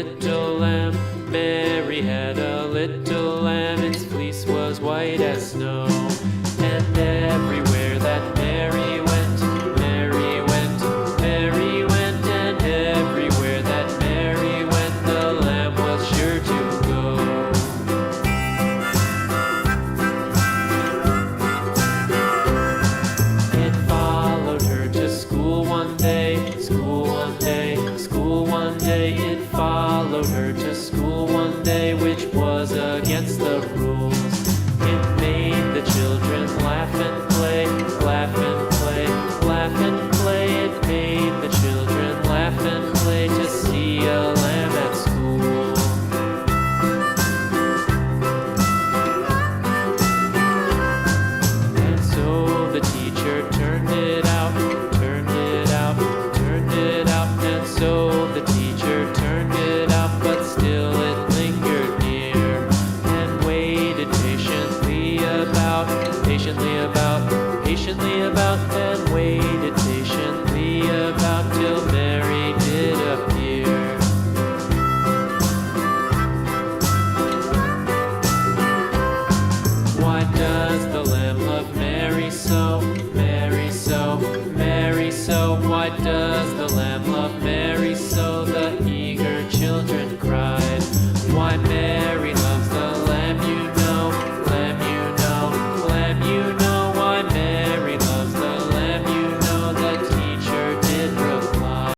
little lamb. Mary had a little lamb, its fleece was white as snow. And everywhere that Mary went, Mary went, Mary went, and everywhere that Mary went, the lamb was sure to go. It followed her to school one day, school one day, school one day. It followed her to school one day, which was against the rules.